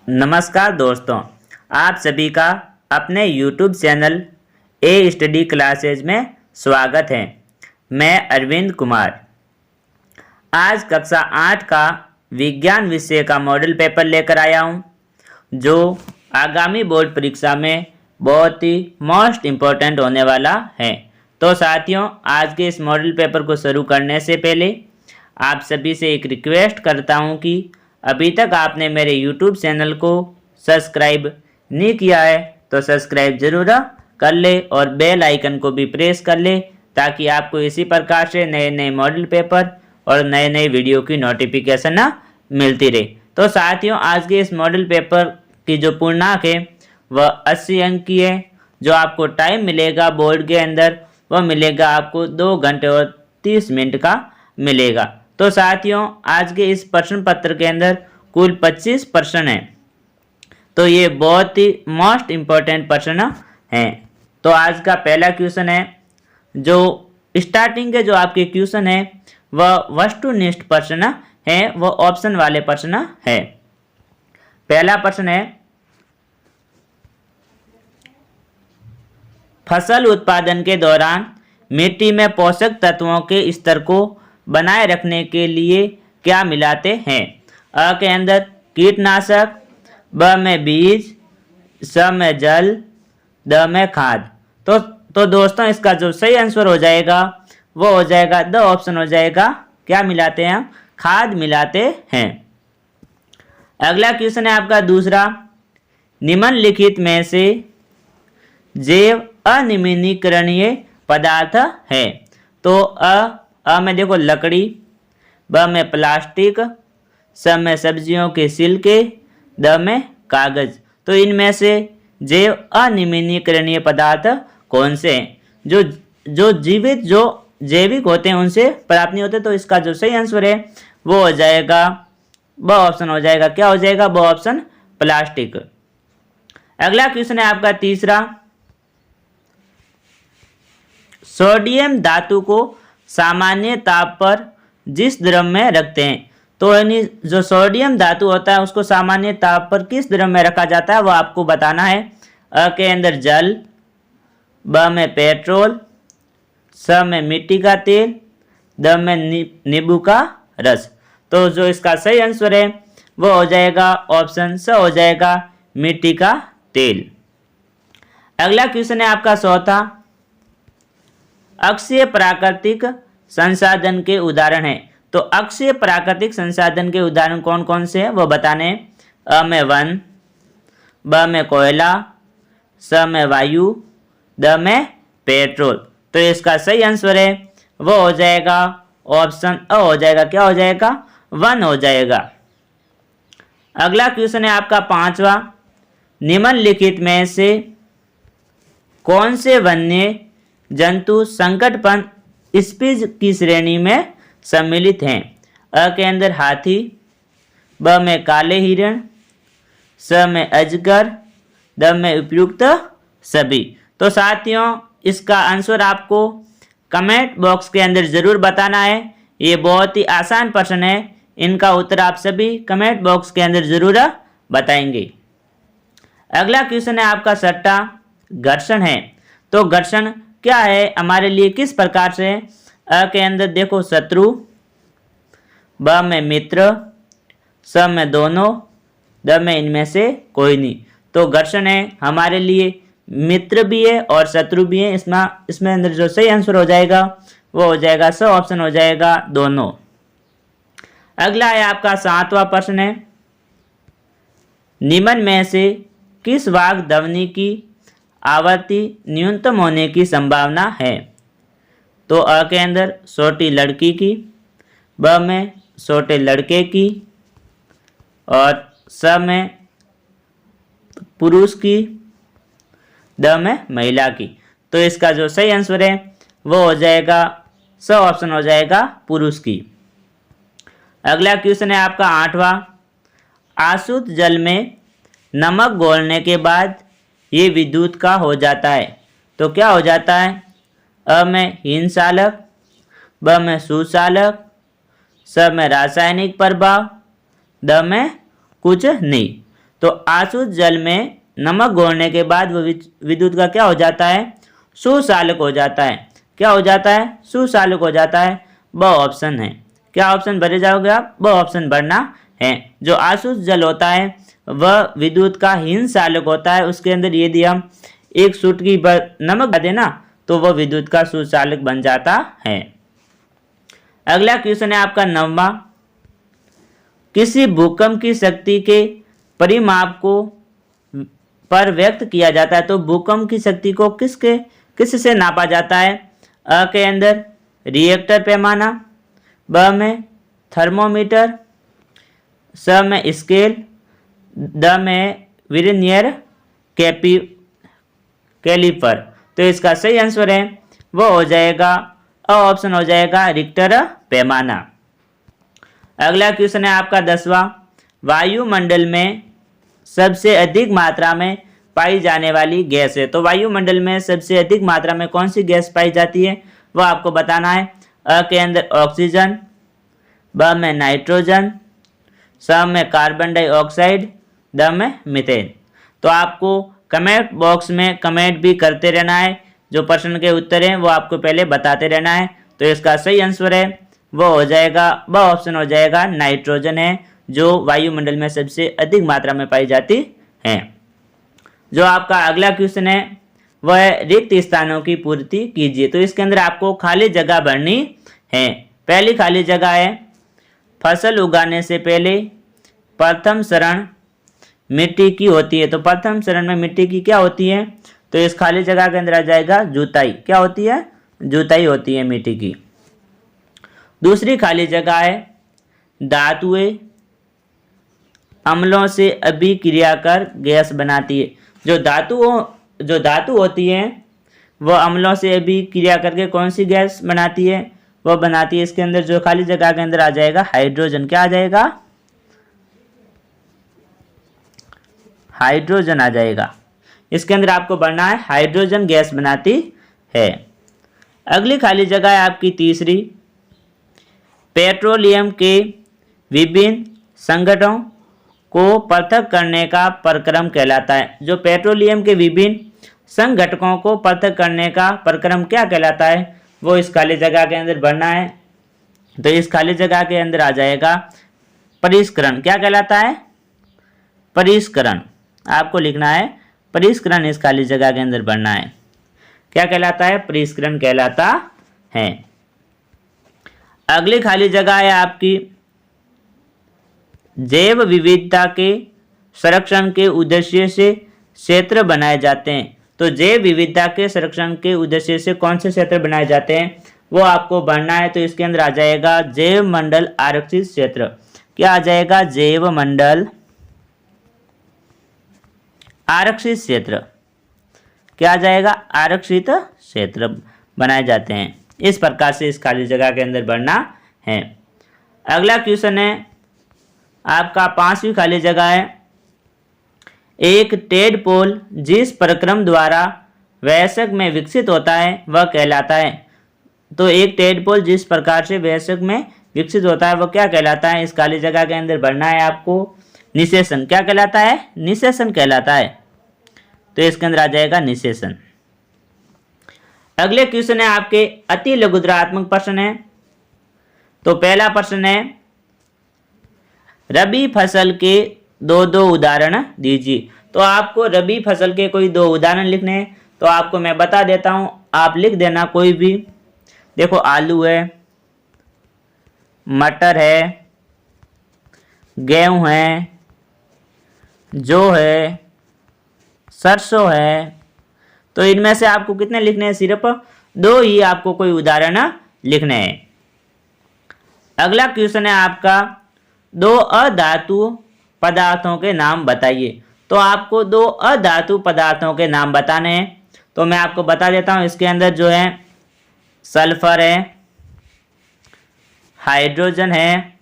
नमस्कार दोस्तों, आप सभी का अपने YouTube चैनल ए स्टडी क्लासेज में स्वागत है। मैं अरविंद कुमार आज कक्षा 8 का विज्ञान विषय का मॉडल पेपर लेकर आया हूं, जो आगामी बोर्ड परीक्षा में बहुत ही मोस्ट इम्पोर्टेंट होने वाला है। तो साथियों, आज के इस मॉडल पेपर को शुरू करने से पहले आप सभी से एक रिक्वेस्ट करता हूं कि अभी तक आपने मेरे YouTube चैनल को सब्सक्राइब नहीं किया है तो सब्सक्राइब जरूर कर ले और बेल आइकन को भी प्रेस कर ले, ताकि आपको इसी प्रकार से नए नए मॉडल पेपर और नए नए वीडियो की नोटिफिकेशन मिलती रहे। तो साथियों, आज के इस मॉडल पेपर की जो पूर्णांक है वह 80 अंक की है। जो आपको टाइम मिलेगा बोर्ड के अंदर वह मिलेगा आपको 2 घंटे और 30 मिनट का मिलेगा। तो साथियों, आज के इस प्रश्न पत्र के अंदर कुल 25 प्रश्न हैं, तो ये बहुत ही मोस्ट इम्पोर्टेंट प्रश्न हैं। तो आज का पहला क्वेश्चन है, जो स्टार्टिंग के जो आपके क्वेश्चन है वह वस्तुनिष्ठ प्रश्न है, वह ऑप्शन वाले प्रश्न है। पहला प्रश्न है, फसल उत्पादन के दौरान मिट्टी में पोषक तत्वों के स्तर को बनाए रखने के लिए क्या मिलाते हैं? अ के अंदर कीटनाशक, ब में बीज, स में जल, द में खाद। तो दोस्तों, इसका जो सही आंसर हो जाएगा वो हो जाएगा द ऑप्शन हो जाएगा। क्या मिलाते हैं हम? खाद मिलाते हैं। अगला क्वेश्चन है आपका दूसरा, निम्नलिखित में से जैव अनिम्नीकरणीय पदार्थ है। तो अ में देखो लकड़ी, ब में प्लास्टिक, स में सब्जियों के छिलके, द में कागज। तो इनमें से जैव अनिम्नीकरणीय पदार्थ कौन से हैं? जो जीवित जो जैविक होते हैं उनसे प्राप्त नहीं होते। तो इसका जो सही आंसर है वो हो जाएगा ब ऑप्शन हो जाएगा। क्या हो जाएगा? ब ऑप्शन, प्लास्टिक। अगला क्वेश्चन है आपका तीसरा, सोडियम धातु को सामान्य ताप पर जिस द्रव में रखते हैं, तो यानी जो सोडियम धातु होता है उसको सामान्य ताप पर किस द्रव में रखा जाता है वो आपको बताना है। अ के अंदर जल, ब में पेट्रोल, स में मिट्टी का तेल, द में नींबू का रस। तो जो इसका सही आंसर है वो हो जाएगा ऑप्शन स हो जाएगा, मिट्टी का तेल। अगला क्वेश्चन है आपका चौथा, अक्षय प्राकृतिक संसाधन के उदाहरण है। तो अक्षय प्राकृतिक संसाधन के उदाहरण कौन कौन से हैं वो बताने हैं। अ में वन, ब में कोयला, स में वायु, द में पेट्रोल। तो इसका सही आंसर है वो हो जाएगा ऑप्शन अ हो जाएगा। क्या हो जाएगा? वन हो जाएगा। अगला क्वेश्चन है आपका पांचवा, निम्नलिखित में से कौन से वन्य जंतु संकटपन स्पीज की श्रेणी में सम्मिलित हैं? अ के अंदर हाथी, ब में काले हिरण, स में अजगर, द में उपयुक्त सभी। तो साथियों, इसका आंसर आपको कमेंट बॉक्स के अंदर जरूर बताना है। ये बहुत ही आसान प्रश्न है, इनका उत्तर आप सभी कमेंट बॉक्स के अंदर जरूर बताएंगे। अगला क्वेश्चन है आपका छठा, घर्षण है। तो घर्षण क्या है हमारे लिए, किस प्रकार से है? अ के अंदर देखो शत्रु, ब में मित्र, स में दोनों, द में इनमें से कोई नहीं। तो घर्षण है हमारे लिए मित्र भी है और शत्रु भी है। इसमें अंदर जो सही आंसर हो जाएगा वो हो जाएगा स ऑप्शन हो जाएगा, दोनों। अगला है आपका सातवां प्रश्न है, निम्न में से किस वाग ध्वनि की आवृत्ति न्यूनतम होने की संभावना है? तो अ के अंदर छोटी लड़की की, ब में छोटे लड़के की, और स में पुरुष की, द में महिला की। तो इसका जो सही आंसर है वो हो जाएगा स ऑप्शन हो जाएगा, पुरुष की। अगला क्वेश्चन है आपका आठवां, अशुद्ध जल में नमक घोलने के बाद ये विद्युत का हो जाता है। तो क्या हो जाता है? अ में हीन चालक, ब में सुचालक, स में रासायनिक प्रभाव, द में कुछ नहीं। तो आसुत जल में नमक घोलने के बाद वो विद्युत का क्या हो जाता है, सुचालक हो जाता है। क्या हो जाता है, सुचालक हो जाता है। ब ऑप्शन है। क्या ऑप्शन भरे जाओगे आप, ब ऑप्शन भरना है। जो आसुत जल होता है वह विद्युत का हीन चालक होता है। उसके अंदर यदि हम एक चुटकी नमक डाल देना तो वह विद्युत का सुचालक बन जाता है। अगला क्वेश्चन है आपका 9वां। किसी भूकंप की शक्ति के परिमाप को पर व्यक्त किया जाता है। तो भूकंप की शक्ति को किससे नापा जाता है। अ के अंदर रिएक्टर पैमाना, ब में थर्मोमीटर, स में स्केल, द में वर्नियर कैलिपर। तो इसका सही आंसर है वो हो जाएगा अ ऑप्शन हो जाएगा रिक्टर पैमाना। अगला क्वेश्चन है आपका 10वां। वायुमंडल में सबसे अधिक मात्रा में पाई जाने वाली गैस है। तो वायुमंडल में सबसे अधिक मात्रा में कौन सी गैस पाई जाती है वो आपको बताना है। अ के अंदर ऑक्सीजन, ब में नाइट्रोजन, स में कार्बन डाइऑक्साइड, द में मीथेन। तो आपको कमेंट बॉक्स में कमेंट भी करते रहना है। जो प्रश्न के उत्तर हैं वो आपको पहले बताते रहना है। तो इसका सही आंसर है वो हो जाएगा ब ऑप्शन हो जाएगा नाइट्रोजन है, जो वायुमंडल में सबसे अधिक मात्रा में पाई जाती है। जो आपका अगला क्वेश्चन है वह है रिक्त स्थानों की पूर्ति कीजिए। तो इसके अंदर आपको खाली जगह भरनी है। पहली खाली जगह है फसल उगाने से पहले प्रथम चरण मिट्टी की होती है। तो प्रथम चरण में मिट्टी की क्या होती है, तो इस खाली जगह के अंदर आ जाएगा जुताई। क्या होती है, जुताई होती है मिट्टी की। दूसरी खाली जगह है धातुएं अम्लों से अभिक्रिया कर गैस बनाती है। जो धातु होती है वह अम्लों से अभिक्रिया करके कौन सी गैस बनाती है, वह बनाती है इसके अंदर जो खाली जगह के अंदर आ जाएगा हाइड्रोजन। क्या आ जाएगा, हाइड्रोजन आ जाएगा। इसके अंदर आपको भरना है हाइड्रोजन गैस बनाती है। अगली खाली जगह है आपकी तीसरी, पेट्रोलियम के विभिन्न संगठनों को पृथक करने का प्रक्रम कहलाता है। जो पेट्रोलियम के विभिन्न संघटकों को पृथक करने का प्रक्रम क्या कहलाता है, वो इस खाली जगह के अंदर भरना है। तो इस खाली जगह के अंदर आ जाएगा परिष्करण। क्या कहलाता है, परिष्करण। आपको लिखना है परिष्करण, इस खाली जगह के अंदर भरना है। क्या कहलाता है, परिष्करण कहलाता है। अगली खाली जगह है आपकी जैव विविधता के संरक्षण के उद्देश्य से क्षेत्र बनाए जाते हैं। तो जैव विविधता के संरक्षण के उद्देश्य से कौन से क्षेत्र बनाए जाते हैं वो आपको भरना है। तो इसके अंदर आ जाएगा जैव मंडल आरक्षित क्षेत्र। क्या आ जाएगा, जैव मंडल आरक्षित क्षेत्र। क्या आ जाएगा, आरक्षित क्षेत्र बनाए जाते हैं। इस प्रकार से इस खाली जगह के अंदर भरना है। अगला क्वेश्चन है आपका 5वीं खाली जगह है, एक टेडपोल जिस प्रक्रम द्वारा वयस्क में विकसित होता है वह कहलाता है। तो एक टेडपोल जिस प्रकार से वयस्क में विकसित होता है वह क्या कहलाता है, इस खाली जगह के अंदर भरना है आपको निषेचन। क्या कहलाता है, निषेचन कहलाता है। तो इसके अंदर आ जाएगा निषेचन। अगले क्वेश्चन है आपके अति लघुत्तरात्मक प्रश्न है। तो पहला प्रश्न है रबी फसल के दो उदाहरण दीजिए। तो आपको रबी फसल के कोई 2 उदाहरण लिखने हैं। तो आपको मैं बता देता हूं, आप लिख देना कोई भी। देखो आलू है, मटर है, गेहूं है, जौ है, सरसों है। तो इनमें से आपको कितने लिखने हैं, सिर्फ 2 ही आपको कोई उदाहरण लिखने हैं। अगला क्वेश्चन है आपका 2 अधातु पदार्थों के नाम बताइए। तो आपको 2 अधातु पदार्थों के नाम बताने हैं। तो मैं आपको बता देता हूं, इसके अंदर जो है सल्फर है, हाइड्रोजन है,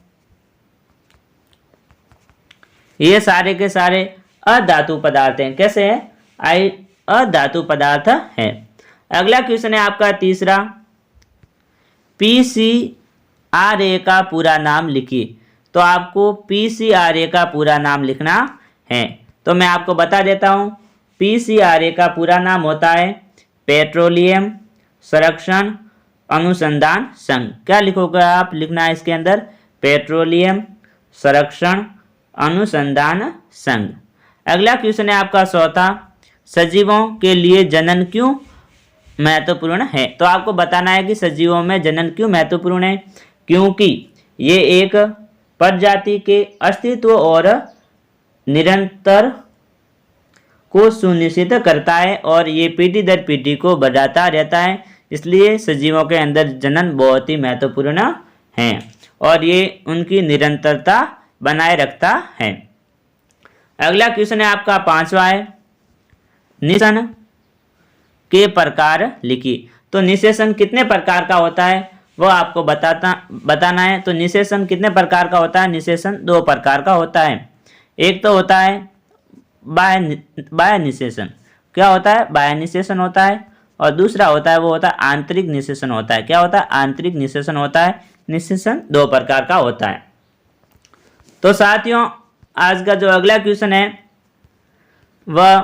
ये सारे के सारे अधातु पदार्थ हैं। कैसे हैं, अधातु पदार्थ हैं। अगला क्वेश्चन है आपका तीसरा, पीसीआरए का पूरा नाम लिखिए। तो आपको पीसीआरए का पूरा नाम लिखना है। तो मैं आपको बता देता हूँ, PCRA का पूरा नाम होता है पेट्रोलियम संरक्षण अनुसंधान संघ। क्या लिखोगे आप, लिखना है इसके अंदर पेट्रोलियम संरक्षण अनुसंधान संघ। अगला क्वेश्चन है आपका चौथा, सजीवों के लिए जनन क्यों महत्वपूर्ण है? तो आपको बताना है कि सजीवों में जनन क्यों महत्वपूर्ण है। क्योंकि ये एक प्रजाति के अस्तित्व और निरंतर को सुनिश्चित करता है और ये पीढ़ी दर पीढ़ी को बढ़ाता रहता है, इसलिए सजीवों के अंदर जनन बहुत ही महत्वपूर्ण है और ये उनकी निरंतरता बनाए रखता है। अगला क्वेश्चन है आपका पांचवा है, निषेचन के प्रकार लिखिए। तो निषेचन कितने प्रकार का होता है वो आपको बताना है। तो निषेचन कितने प्रकार का होता है? निषेचन 2 प्रकार का होता है। एक तो होता है बाह्य निषेचन। क्या होता है? बाह्य निषेचन होता है। और दूसरा होता है वो होता है आंतरिक निषेचन होता है। क्या होता है? आंतरिक निषेचन होता है। निषेचन 2 प्रकार का होता है। तो साथियों, आज का जो अगला क्वेश्चन है वह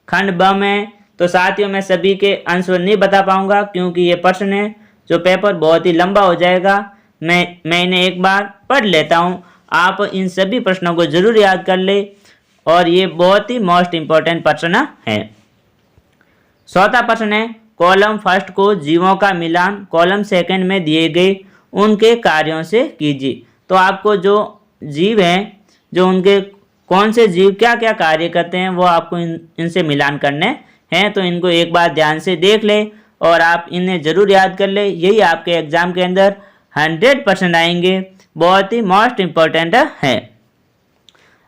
खंड ब में। तो साथियों, मैं सभी के आंसर नहीं बता पाऊंगा क्योंकि ये प्रश्न है जो पेपर बहुत ही लंबा हो जाएगा। मैं इन्हें एक बार पढ़ लेता हूँ, आप इन सभी प्रश्नों को जरूर याद कर ले और ये बहुत ही मोस्ट इंपॉर्टेंट प्रश्न है। चौथा प्रश्न है, कॉलम फर्स्ट को जीवों का मिलान कॉलम सेकंड में दिए गए उनके कार्यों से कीजिए। तो आपको जो जीव हैं, जो उनके कौन से जीव क्या क्या कार्य करते हैं वो आपको इनसे मिलान करने हैं। तो इनको एक बार ध्यान से देख ले और आप इन्हें जरूर याद कर ले। यही आपके एग्जाम के अंदर 100% आएंगे, बहुत ही मोस्ट इंपॉर्टेंट है।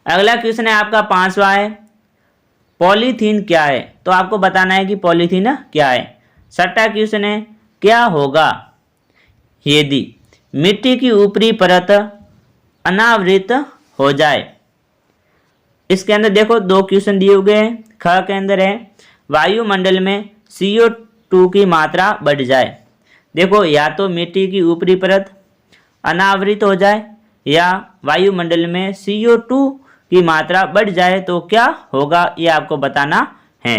अगला क्वेश्चन है आपका पांचवा है, पॉलीथीन क्या है? तो आपको बताना है कि पॉलीथीन क्या है। छठा क्वेश्चन है, क्या होगा यदि मिट्टी की ऊपरी परत अनावृत हो जाए? इसके अंदर देखो 2 क्वेश्चन दिए हुए हैं। ख के अंदर है, वायुमंडल में CO2 की मात्रा बढ़ जाए। देखो, या तो मिट्टी की ऊपरी परत अनावृत हो जाए या वायुमंडल में CO2 की मात्रा बढ़ जाए तो क्या होगा, ये आपको बताना है।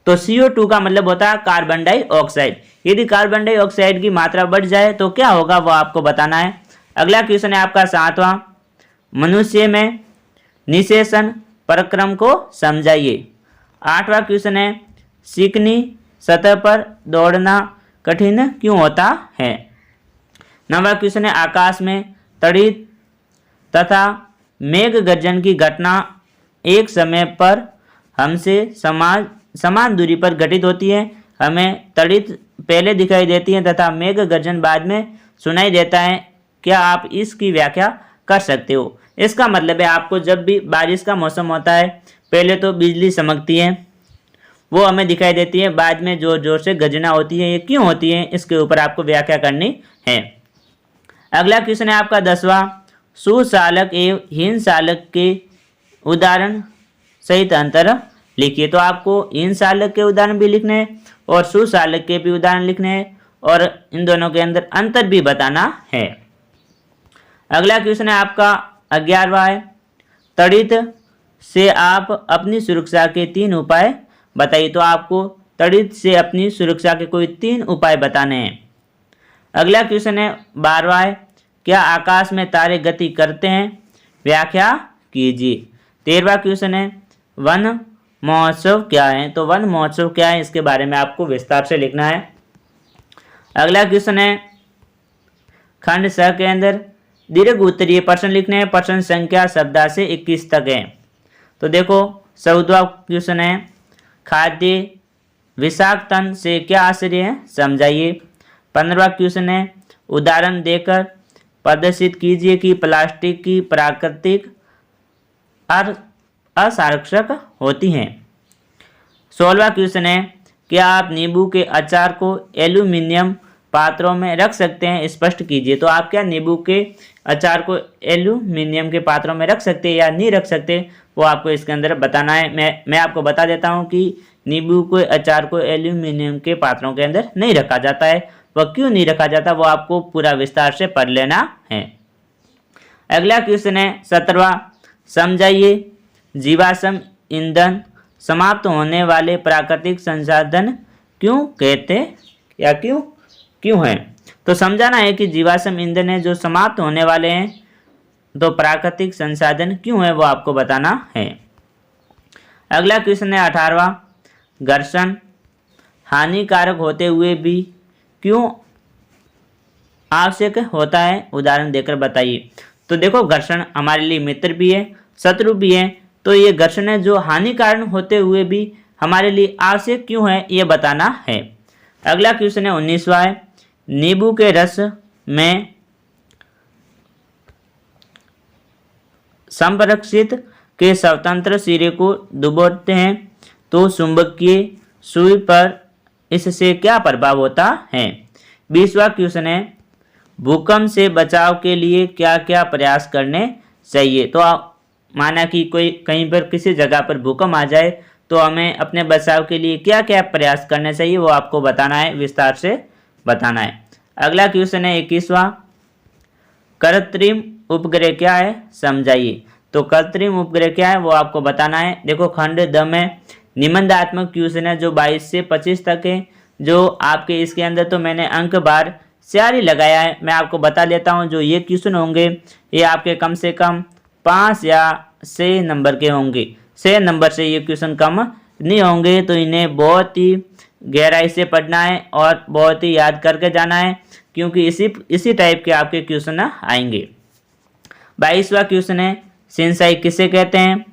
तो CO2 का मतलब होता है कार्बन डाइऑक्साइड। यदि कार्बन डाइऑक्साइड की मात्रा बढ़ जाए तो क्या होगा वो आपको बताना है। अगला क्वेश्चन है आपका 7वां, मनुष्य में निषेचन प्रक्रम को समझाइए। 8वां क्वेश्चन है, चिकनी सतह पर दौड़ना कठिन क्यों होता है? 9वां क्वेश्चन है, आकाश में तड़ित तथा मेघ गर्जन की घटना एक समय पर हमसे समान दूरी पर घटित होती है। हमें तड़ित पहले दिखाई देती है तथा मेघ गर्जन बाद में सुनाई देता है। क्या आप इसकी व्याख्या कर सकते हो? इसका मतलब है आपको जब भी बारिश का मौसम होता है, पहले तो बिजली चमकती है, वो हमें दिखाई देती है, बाद में जोर जोर से गर्जना होती है। ये क्यों होती है, इसके ऊपर आपको व्याख्या करनी है। अगला क्वेश्चन है आपका 10वां, सुचालक एवं हीन चालक के उदाहरण सहित अंतर लिखिए। तो आपको हीन चालक के उदाहरण भी लिखने हैं और सुचालक के भी उदाहरण लिखने हैं और इन दोनों के अंदर अंतर भी बताना है। अगला क्वेश्चन है आपका 11वां है, तड़ित से आप अपनी सुरक्षा के 3 उपाय बताइए। तो आपको तड़ित से अपनी सुरक्षा के कोई 3 उपाय बताने हैं। अगला क्वेश्चन है 12वां है, क्या आकाश में तारे गति करते हैं? व्याख्या कीजिए। 13वां क्वेश्चन है, वन महोत्सव क्या है? तो वन महोत्सव क्या है, इसके बारे में आपको विस्तार से लिखना है। अगला क्वेश्चन है खंड स के अंदर दीर्घ उत्तरीय प्रश्न लिखने हैं। प्रश्न संख्या 14 से 21 तक है। तो देखो, 14वां क्वेश्चन है, खाद्य विषाक्तन से क्या आश्चर्य है, समझाइए। 15वां क्वेश्चन है, उदाहरण देकर प्रदर्शित कीजिए कि प्लास्टिक की प्राकृतिक असंरक्षक होती हैं। 16वां क्वेश्चन है, क्या आप नींबू के अचार को एल्यूमिनियम पात्रों में रख सकते हैं, स्पष्ट कीजिए। तो आप क्या नींबू के अचार को एल्यूमिनियम के पात्रों में रख सकते हैं या नहीं रख सकते, वो आपको इसके अंदर बताना है। मैं आपको बता देता हूँ कि नींबू के अचार को एल्यूमिनियम के पात्रों के अंदर नहीं रखा जाता है। वह क्यों नहीं रखा जाता, वो आपको पूरा विस्तार से पढ़ लेना है। अगला क्वेश्चन है 17वां, समझाइए, जीवाश्म ईंधन समाप्त होने वाले प्राकृतिक संसाधन क्यों कहते या क्यों हैं। तो समझाना है कि जीवाश्म ईंधन है जो समाप्त होने वाले हैं, तो प्राकृतिक संसाधन क्यों है वो आपको बताना है। अगला क्वेश्चन है 18वां, घर्षण हानिकारक होते हुए भी क्यों आवश्यक होता है, उदाहरण देकर बताइए। तो देखो, घर्षण हमारे लिए मित्र भी है, शत्रु भी है, तो ये घर्षण है जो हानिकारक होते हुए भी हमारे लिए आवश्यक क्यों है, ये बताना है। अगला क्वेश्चन है 19वां है, नींबू के रस में संरक्षित के स्वतंत्र सिरे को डुबोते हैं तो चुंबकीय सुई पर इससे क्या प्रभाव होता है। 20वां क्वेश्चन है, भूकंप से बचाव के लिए क्या क्या प्रयास करने चाहिए। तो माना कि कोई कहीं पर किसी जगह पर भूकंप आ जाए तो हमें अपने बचाव के लिए क्या क्या प्रयास करने चाहिए वो आपको बताना है, विस्तार से बताना है। अगला क्वेश्चन है 21वां, कृत्रिम उपग्रह क्या है, समझाइए। तो कृत्रिम उपग्रह क्या है वो आपको बताना है। देखो, खंड द में निबंधात्मक क्वेश्चन है जो 22 से 25 तक है, जो आपके इसके अंदर तो मैंने अंक बार 4 ही लगाया है। मैं आपको बता देता हूँ, जो ये क्वेश्चन होंगे ये आपके कम से कम 5 या 6 नंबर के होंगे। 6 नंबर से ये क्वेश्चन कम नहीं होंगे, तो इन्हें बहुत ही गहराई से पढ़ना है और बहुत ही याद करके जाना है, क्योंकि इसी टाइप के आपके क्वेश्चन आएंगे। 22वां क्वेश्चन है, सिंचाई किसे कहते हैं।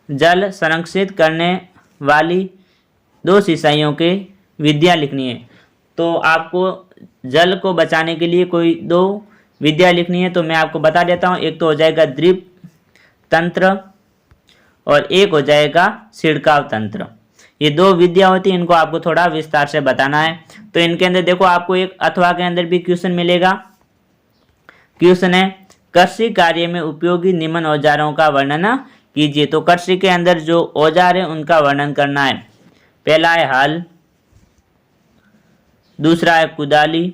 जल संरक्षित करने वाली 2 सिंचाइयों के विधियाँ लिखनी है। तो आपको जल को बचाने के लिए कोई 2 विधियाँ लिखनी है, तो मैं आपको बता देता हूँ। एक तो हो जाएगा ड्रिप तंत्र और एक हो जाएगा छिड़काव तंत्र। ये 2 विधियाँ होती हैं, इनको आपको थोड़ा विस्तार से बताना है। तो इनके अंदर देखो, आपको एक अथवा के अंदर भी क्वेश्चन मिलेगा। क्वेश्चन है, कृषि कार्य में उपयोगी निम्न औजारों का वर्णन कीजिए। तो कृषि के अंदर जो औजार है उनका वर्णन करना है। पहला है हल, दूसरा है कुदाली,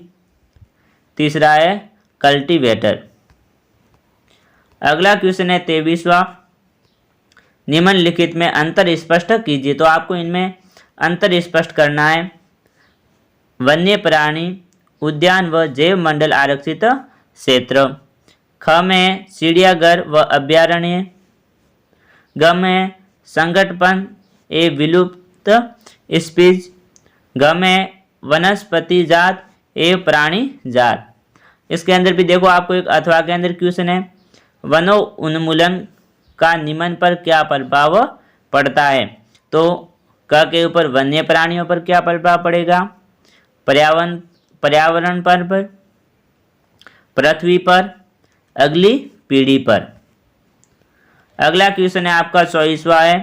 तीसरा है कल्टीवेटर। अगला क्वेश्चन है 23वां, निम्नलिखित में अंतर स्पष्ट कीजिए। तो आपको इनमें अंतर स्पष्ट करना है। वन्य प्राणी उद्यान व जैव मंडल आरक्षित क्षेत्र। ख में चिड़ियाघर व अभ्यारण्य। ग में संकटपन ए विलुप्त स्पीज। घ में वनस्पति जात ए प्राणी जात। इसके अंदर भी देखो, आपको एक अथवा के अंदर क्वेश्चन है, वनो उन्मूलन का निम्न पर क्या प्रभाव पड़ता है। तो क के ऊपर वन्य प्राणियों पर क्या प्रभाव पड़ेगा, पर्यावरण पर, पृथ्वी पर, अगली पीढ़ी पर। अगला क्वेश्चन है आपका 24वां है,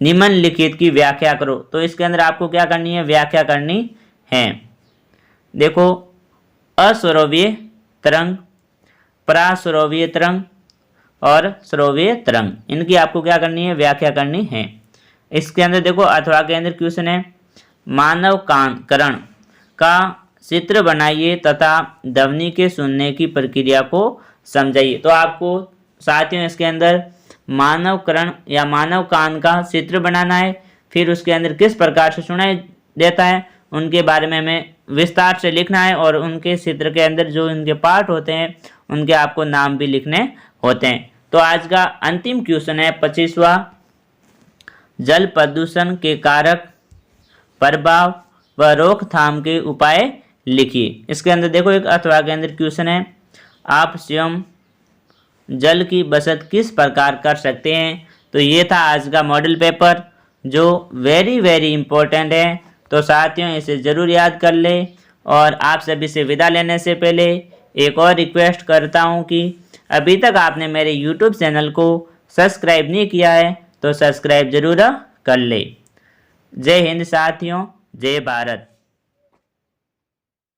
निम्नलिखित की व्याख्या करो। तो इसके अंदर आपको क्या करनी है, व्याख्या करनी है। देखो, अस्वरवीय तरंग, प्रास्वरवीय तरंग और स्रव्य तरंग, इनकी आपको क्या करनी है, व्याख्या करनी है। इसके अंदर देखो, अथवा के अंदर क्वेश्चन है, मानव कान का चित्र बनाइए तथा ध्वनि के सुनने की प्रक्रिया को समझाइए। तो आपको साथियों इसके अंदर मानव करण या मानव कान का चित्र बनाना है, फिर उसके अंदर किस प्रकार से सुनाई देता है उनके बारे में हमें विस्तार से लिखना है, और उनके चित्र के अंदर जो इनके पार्ट होते हैं उनके आपको नाम भी लिखने होते हैं। तो आज का अंतिम क्वेश्चन है 25वां, जल प्रदूषण के कारक, प्रभाव व रोकथाम के उपाय लिखिए। इसके अंदर देखो, एक अथवा के अंदर क्वेश्चन है, आप स्वयं जल की बचत किस प्रकार कर सकते हैं। तो ये था आज का मॉडल पेपर, जो वेरी इंपॉर्टेंट है। तो साथियों, इसे ज़रूर याद कर ले। और आप सभी से विदा लेने से पहले एक और रिक्वेस्ट करता हूँ कि अभी तक आपने मेरे YouTube चैनल को सब्सक्राइब नहीं किया है तो सब्सक्राइब जरूर कर ले। जय हिंद साथियों, जय भारत।